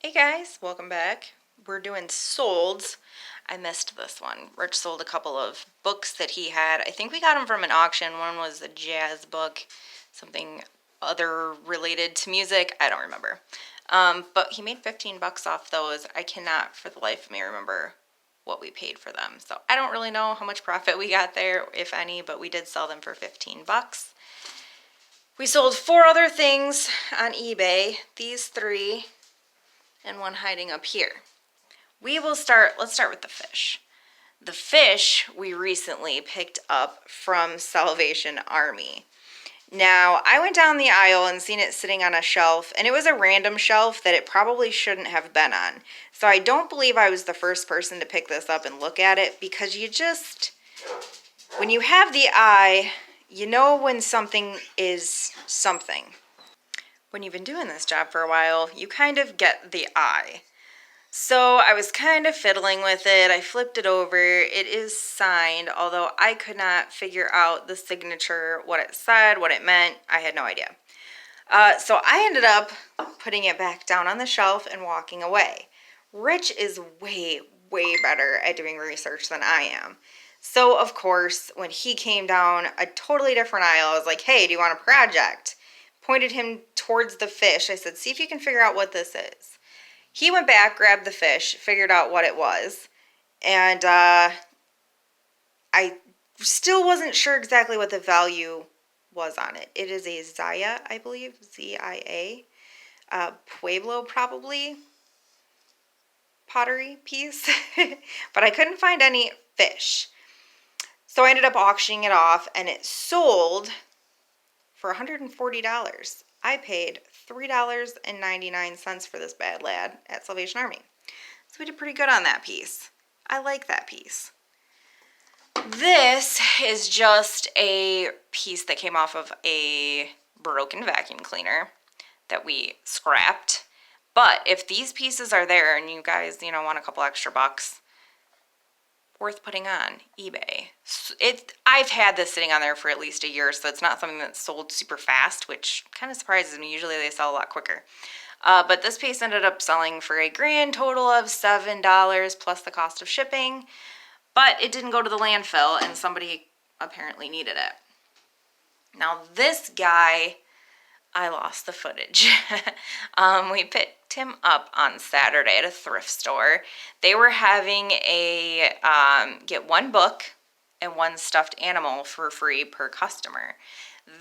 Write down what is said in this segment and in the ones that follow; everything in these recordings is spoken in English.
Hey guys, welcome back. We're doing solds. I missed this one. Rich sold a couple of books that he had. I think we got them from an auction. One was a jazz book, something other related to music. I don't remember. But he made 15 bucks off those. I cannot for the life of me remember what we paid for them. So I don't really know how much profit we got there, if any, but we did sell them for 15 bucks. We sold 4 other things on eBay. These 3 and one hiding up here. Let's start with the fish. The fish we recently picked up from Salvation Army. Now, I went down the aisle and seen it sitting on a shelf, and it was a random shelf that it probably shouldn't have been on. So I don't believe I was the first person to pick this up and look at it, because when you have the eye, you know when something is something. When you've been doing this job for a while, you kind of get the eye. So I was kind of fiddling with it. I flipped it over. It is signed, although I could not figure out the signature, what it said, what it meant. I had no idea. So I ended up putting it back down on the shelf and walking away. Rich is way, way better at doing research than I am. So, of course, when he came down a totally different aisle, I was like, hey, do you want a project? Pointed him towards the fish. I said, see if you can figure out what this is. He went back, grabbed the fish, figured out what it was, and I still wasn't sure exactly what the value was on it. It is a Zaya, I believe, Z-I-A, Pueblo probably, pottery piece, but I couldn't find any fish. So I ended up auctioning it off, and it sold for $140. I paid $3.99 for this bad lad at Salvation Army. So we did pretty good on that piece. I like that piece. This is just a piece that came off of a broken vacuum cleaner that we scrapped. But if these pieces are there and you guys, want a couple extra bucks, worth putting on eBay. I've had this sitting on there for at least a year, so it's not something that's sold super fast, which kind of surprises me. Usually they sell a lot quicker. But this piece ended up selling for a grand total of $7 plus the cost of shipping. But it didn't go to the landfill, and somebody apparently needed it. Now this guy, I lost the footage. We picked him up on Saturday at a thrift store. They were having a get 1 book and 1 stuffed animal for free per customer.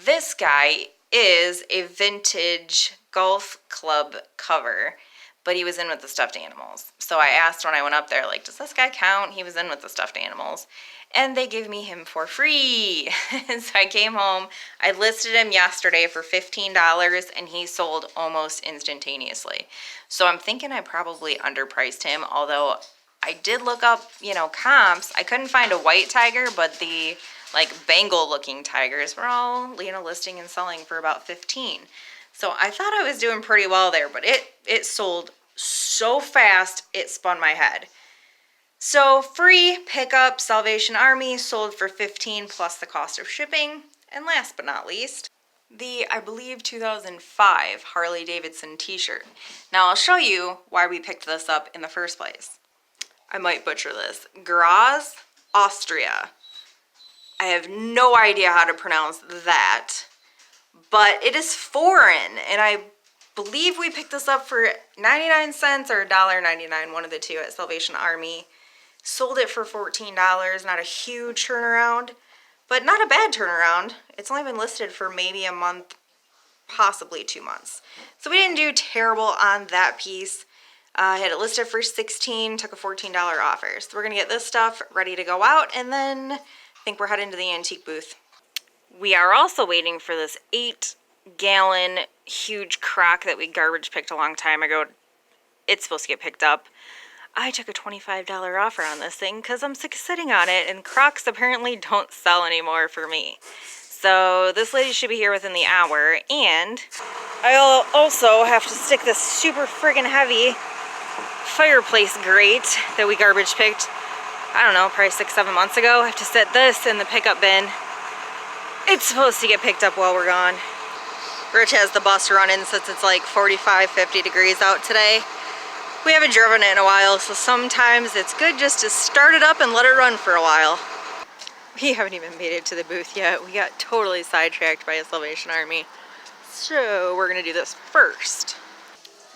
This guy is a vintage golf club cover, but he was in with the stuffed animals. So I asked when I went up there, does this guy count? He was in with the stuffed animals. And they gave me him for free. So I came home, I listed him yesterday for $15, and he sold almost instantaneously. So I'm thinking I probably underpriced him, although I did look up, comps. I couldn't find a white tiger, but the Bengal looking tigers were all, listing and selling for about 15. So I thought I was doing pretty well there, but it sold so fast, it spun my head. So free pickup, Salvation Army, sold for $15 plus the cost of shipping. And last but not least, the, I believe, 2005 Harley Davidson t-shirt. Now I'll show you why we picked this up in the first place. I might butcher this. Graz, Austria. I have no idea how to pronounce that, but it is foreign, and I believe we picked this up for 99 cents or $1.99, one of the two, at Salvation Army. Sold it for $14, not a huge turnaround, but not a bad turnaround. It's only been listed for maybe a month, possibly 2 months. So we didn't do terrible on that piece. I had it listed for $16, took a $14 offer. So we're gonna get this stuff ready to go out, and then I think we're heading to the antique booth. We are also waiting for this 8-gallon huge crock that we garbage picked a long time ago. It's supposed to get picked up. I took a $25 offer on this thing because I'm sick of sitting on it, and Crocs apparently don't sell anymore for me. So this lady should be here within the hour, and I'll also have to stick this super friggin' heavy fireplace grate that we garbage picked, I don't know, probably 6-7 months ago. I have to set this in the pickup bin. It's supposed to get picked up while we're gone. Rich has the bus running since it's 45, 50 degrees out today. We haven't driven it in a while, so sometimes it's good just to start it up and let it run for a while. We haven't even made it to the booth yet. We got totally sidetracked by a Salvation Army. So we're gonna do this first.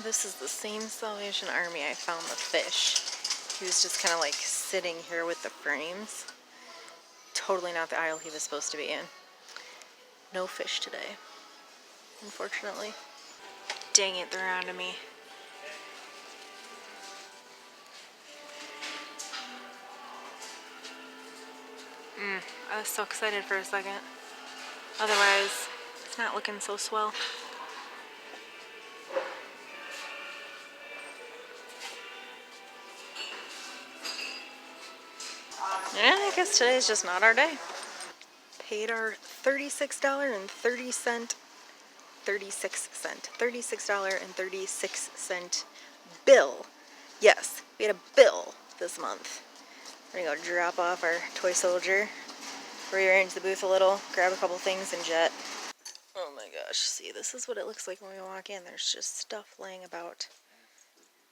This is the same Salvation Army I found the fish. He was just kind of like sitting here with the frames. Totally not the aisle he was supposed to be in. No fish today, unfortunately. Dang it, they're on to me. I was so excited for a second. Otherwise, it's not looking so swell. Yeah, I guess today's just not our day. Paid our $36.36 bill. Yes, we had a bill this month. We're gonna go drop off our toy soldier, rearrange the booth a little, grab a couple things, and jet. Oh my gosh, see, this is what it looks like when we walk in. There's just stuff laying about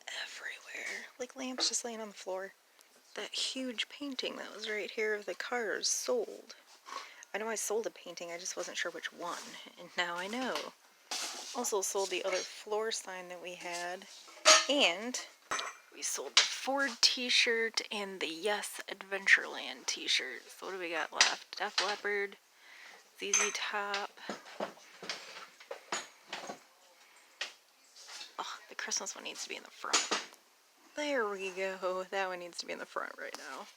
everywhere. Like lamps just laying on the floor. That huge painting that was right here of the cars sold. I know I sold a painting, I just wasn't sure which one, and now I know. Also sold the other floor sign that we had, and we sold the Ford t-shirt and the Yes Adventureland t-shirt. So what do we got left? Def Leppard, ZZ Top. Oh, the Christmas one needs to be in the front. There we go. That one needs to be in the front right now.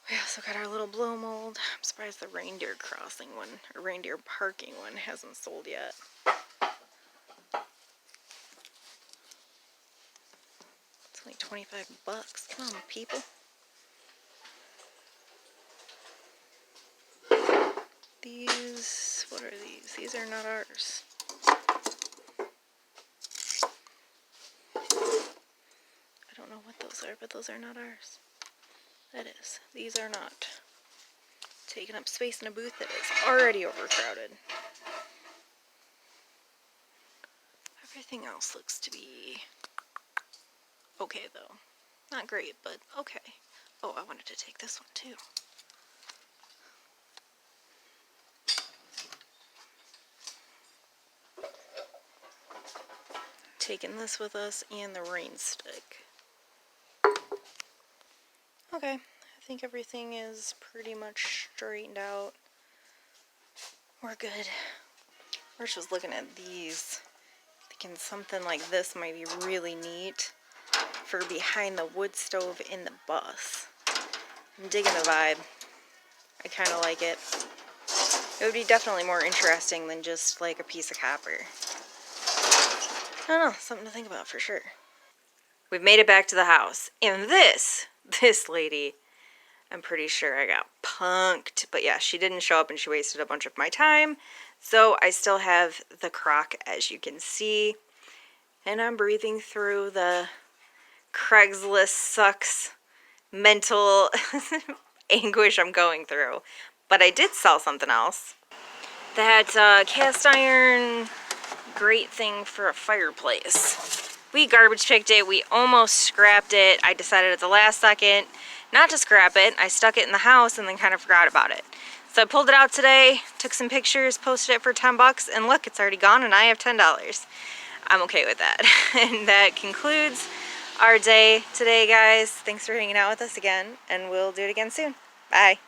We also got our little blow mold. I'm surprised the reindeer crossing one, or reindeer parking one, hasn't sold yet. It's only 25 bucks. Come on, people. These, what are these? These are not ours. I don't know what those are, but those are not ours. That is. These are not. Taking up space in a booth that is already overcrowded. Everything else looks to be okay though. Not great, but okay. Oh, I wanted to take this one too. Taking this with us and the rain stick. Okay, I think everything is pretty much straightened out. We're good. We're just looking at these. Thinking something like this might be really neat for behind the wood stove in the bus. I'm digging the vibe. I kind of like it. It would be definitely more interesting than just like a piece of copper. I don't know, something to think about for sure. We've made it back to the house. And this lady, I'm pretty sure I got punked. But yeah, she didn't show up and she wasted a bunch of my time. So I still have the crock, as you can see. And I'm breathing through the Craigslist sucks mental anguish I'm going through. But I did sell something else. That cast iron grate thing for a fireplace. We garbage picked it. We almost scrapped it. I decided at the last second not to scrap it. I stuck it in the house and then kind of forgot about it. So I pulled it out today, took some pictures, posted it for 10 bucks, and look, it's already gone and I have $10. I'm okay with that. And that concludes our day today, guys. Thanks for hanging out with us again, and we'll do it again soon. Bye.